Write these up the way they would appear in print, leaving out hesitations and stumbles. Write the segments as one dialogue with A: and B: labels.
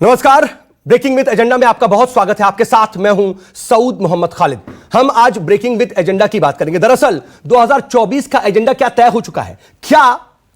A: नमस्कार, breaking with agenda में आपका बहुत स्वागत है। आपके साथ मैं हूं सऊद मोहम्मद खालिद। हम आज ब्रेकिंग विद एजेंडा की बात करेंगे। दरअसल 2024 का एजेंडा क्या तय हो चुका है? क्या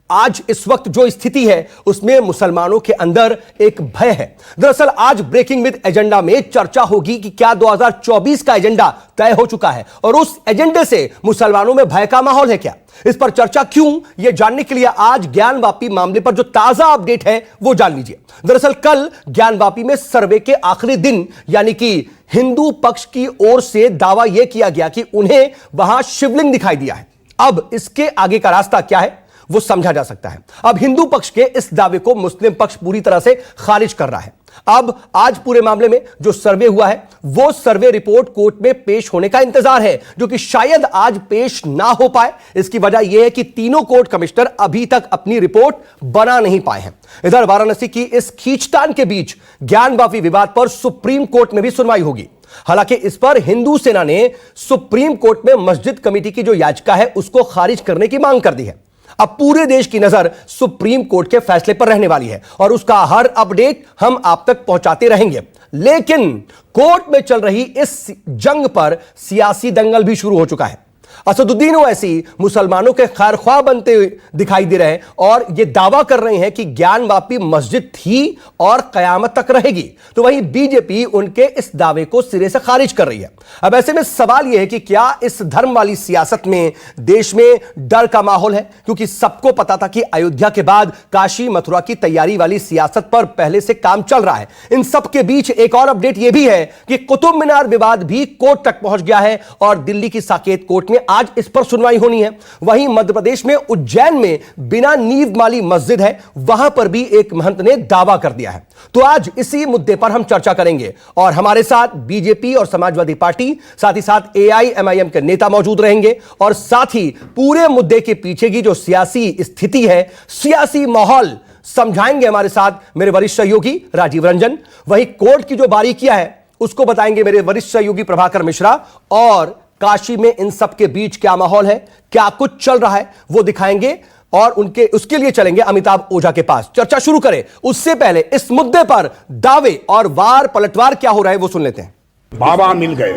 A: आज इस वक्त जो स्थिति है उसमें मुसलमानों के अंदर एक भय है? दरअसल आज ब्रेकिंग विद एजेंडा में चर्चा होगी कि क्या 2024 का एजेंडा तय हो चुका है और उस एजेंडे से मुसलमानों में भय का माहौल है क्या? इस पर चर्चा क्यों, यह जानने के लिए आज ज्ञानवापी मामले पर जो ताजा अपडेट है वो जान लीजिए। दरअसल कल ज्ञानवापी में सर्वे के आखिरी दिन यानी कि हिंदू पक्ष की ओर से दावा यह किया गया कि उन्हें वहां शिवलिंग दिखाई दिया है। अब इसके आगे का रास्ता क्या है वो समझा जा सकता है। अब हिंदू पक्ष के इस दावे को मुस्लिम पक्ष पूरी तरह से खारिज कर रहा है। अब आज पूरे मामले में जो सर्वे हुआ है वो सर्वे रिपोर्ट कोर्ट में पेश होने का इंतजार है, जो कि शायद आज पेश ना हो पाए। इसकी वजह यह है कि तीनों कोर्ट कमिश्नर अभी तक अपनी रिपोर्ट बना नहीं पाए हैं। इधर वाराणसी की इस खींचतान के बीच ज्ञानवापी विवाद पर सुप्रीम कोर्ट में भी सुनवाई होगी। हालांकि इस पर हिंदू सेना ने सुप्रीम कोर्ट में मस्जिद कमेटी की जो याचिका है उसको खारिज करने की मांग कर दी है। अब पूरे देश की नजर सुप्रीम कोर्ट के फैसले पर रहने वाली है और उसका हर अपडेट हम आप तक पहुंचाते रहेंगे। लेकिन कोर्ट में चल रही इस जंग पर सियासी दंगल भी शुरू हो चुका है। असदुद्दीन ओवैसी मुसलमानों के खैरख्वाह बनते हुए दिखाई दे रहे हैं और यह दावा कर रहे हैं कि ज्ञानवापी मस्जिद थी और कयामत तक रहेगी। तो वहीं बीजेपी उनके इस दावे को सिरे से खारिज कर रही है। अब ऐसे में सवाल यह है कि क्या इस धर्म वाली सियासत में देश में डर का माहौल है? क्योंकि सबको पता था कि अयोध्या के बाद काशी मथुरा की तैयारी वाली सियासत पर पहले से काम चल रहा है। इन सब के बीच एक और अपडेट यह भी है कि कुतुब मीनार विवाद भी कोर्ट तक पहुंच गया है और दिल्ली की साकेत कोर्ट में आज इस पर सुनवाई होनी है। वहीं मध्य प्रदेश में उज्जैन में बिना नींव वाली मस्जिद है, वहां पर भी एक महंत ने दावा कर दिया है। तो आज इसी मुद्दे पर हम चर्चा करेंगे और हमारे साथ बीजेपी और समाजवादी पार्टी, साथ ही साथ एआईएमआईएम के नेता मौजूद रहेंगे और साथ ही पूरे मुद्दे के पीछे की जो सियासी स्थिति है, सियासी माहौल समझाएंगे हमारे साथ मेरे वरिष्ठ सहयोगी राजीव रंजन। वहीं कोर्ट की जो बारीकियां है उसको बताएंगे मेरे वरिष्ठ सहयोगी प्रभाकर मिश्रा और काशी में इन सब के बीच क्या माहौल है, क्या कुछ चल रहा है वो दिखाएंगे और उसके लिए चलेंगे अमिताभ ओझा के पास। चर्चा शुरू करें उससे पहले इस मुद्दे पर दावे और वार पलटवार क्या हो रहा है वो सुन लेते हैं।
B: बाबा मिल गए,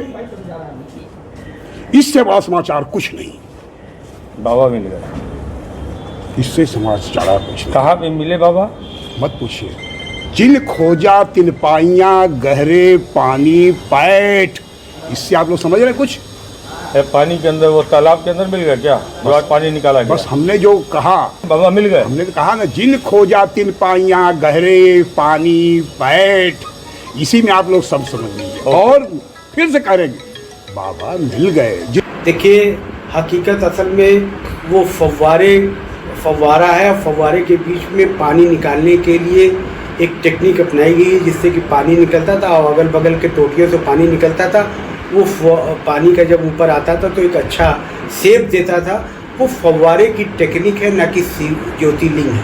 B: इससे बड़ा समाचार कुछ नहीं।
C: बाबा मिल गए,
B: इससे समाचार कुछ नहीं।
C: कहाँ पे मिले बाबा?
B: मत पूछिए। जिन खोजा तिन पाइया गहरे पानी पैठ, इससे आप लोग समझ रहे हैं कुछ?
C: पानी के अंदर, वो तालाब के अंदर मिल गया क्या? जो आज पानी निकाला गया?
B: बस हमने जो कहा
C: बाबा मिल गए।
B: हमने तो कहा ना, जिन खोजा तिन पाइया गहरे पानी पैठ, इसी में आप लोग सब समझ लीजिए और फिर से करेंगे बाबा मिल गए।
D: देखिए, हकीकत असल में वो फव्वारा है। फव्वारे के बीच में पानी निकालने के लिए एक टेक्निक अपनाई गई है जिससे कि पानी निकलता था और अगल बगल के टोटियों से पानी निकलता था। वो पानी का जब ऊपर आता था तो एक अच्छा शेप देता था। वो फव्वारे की टेक्निक है, न कि ज्योतिर्लिंग है।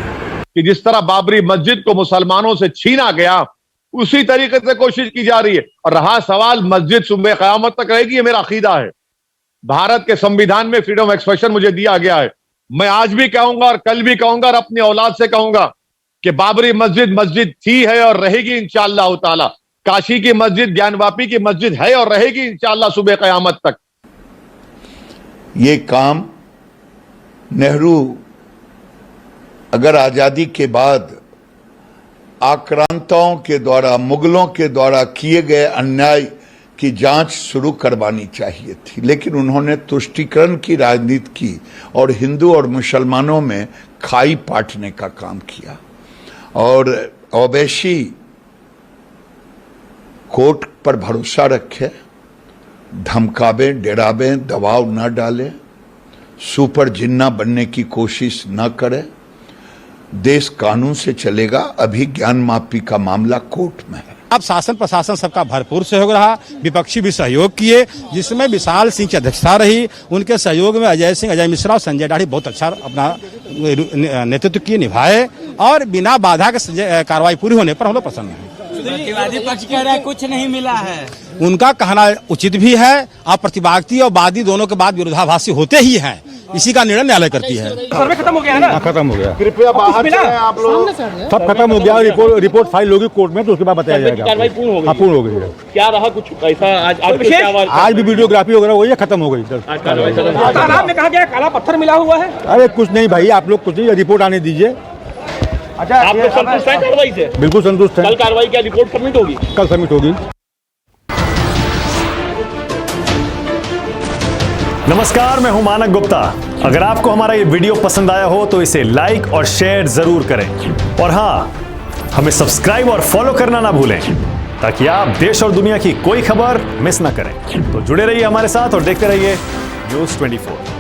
E: कि जिस तरह बाबरी मस्जिद को मुसलमानों से छीना गया उसी तरीके से कोशिश की जा रही है। और रहा सवाल मस्जिद सुबह क़यामत तक रहेगी, ये मेरा अकीदा है। भारत के संविधान में फ्रीडम ऑफ एक्सप्रेशन मुझे दिया गया है। मैं आज भी कहूंगा और कल भी कहूंगा और अपनी औलाद से कहूंगा कि बाबरी मस्जिद थी, है और रहेगी इंशाअल्लाह ताला। काशी की मस्जिद, ज्ञानवापी की मस्जिद है और रहेगी इंशाअल्लाह सुबह क़यामत तक।
F: ये काम नेहरू अगर आजादी के बाद आक्रांताओं के द्वारा, मुगलों के द्वारा किए गए अन्याय की जांच शुरू करवानी चाहिए थी, लेकिन उन्होंने तुष्टीकरण की राजनीति की और हिंदू और मुसलमानों में खाई पाटने का काम किया। और ओवैसी कोर्ट पर भरोसा रखे, धमकावे, डरावे, दबाव न डाले, सुपर जिन्ना बनने की कोशिश न करे। देश कानून से चलेगा। अभी ज्ञानवापी का मामला कोर्ट में है।
G: अब शासन प्रशासन सबका भरपूर सहयोग रहा, विपक्षी भी सहयोग किए, जिसमें विशाल सिंह की अध्यक्षता रही। उनके सहयोग में अजय सिंह, अजय मिश्रा और संजय दाढ़ी बहुत अच्छा अपना नेतृत्व किए, निभाए और बिना बाधा के कार्रवाई पूरी होने पर हम लोग प्रसन्न हैं।
H: प्रतिवादी पक्ष कह रहा है कुछ नहीं मिला है।
G: उनका कहना उचित भी है। आप प्रतिवादी और वादी दोनों के बाद विरोधाभासी होते ही हैं, इसी का निर्णय न्यायालय करती है।
I: सर्वे खत्म हो गया है ना?
G: खत्म हो गया,
E: कृपया बाहर चलें आप लोग।
G: सब खत्म हो गया। रिपोर्ट फाइल होगी कोर्ट में, तो उसके बाद बताया जाएगा।
I: कार्रवाई पूर्ण हो गई?
G: हाँ, पूर्ण हो गई है।
I: क्या रहा कुछ ऐसा
G: आज भी वीडियोग्राफी वगैरह हुई है, खत्म हो गई।
I: तालाब में कहा गया काला पत्थर मिला हुआ है।
G: अरे कुछ नहीं भाई, आप लोग कुछ नहीं, रिपोर्ट आने दीजिए।
I: अच्छा, आप लोग संतुष्ट हैं कार्रवाई से?
G: बिल्कुल संतुष्ट है।
I: कल कार्रवाई क्या रिपोर्ट सबमिट होगी?
G: कल सबमिट होगी।
J: नमस्कार, मैं हूं मानक गुप्ता। अगर आपको हमारा ये वीडियो पसंद आया हो तो इसे लाइक और शेयर जरूर करें, और हाँ, हमें सब्सक्राइब और फॉलो करना ना भूलें ताकि आप देश और दुनिया की कोई खबर मिस ना करें। तो जुड़े रहिए हमारे साथ और देखते रहिए News 24।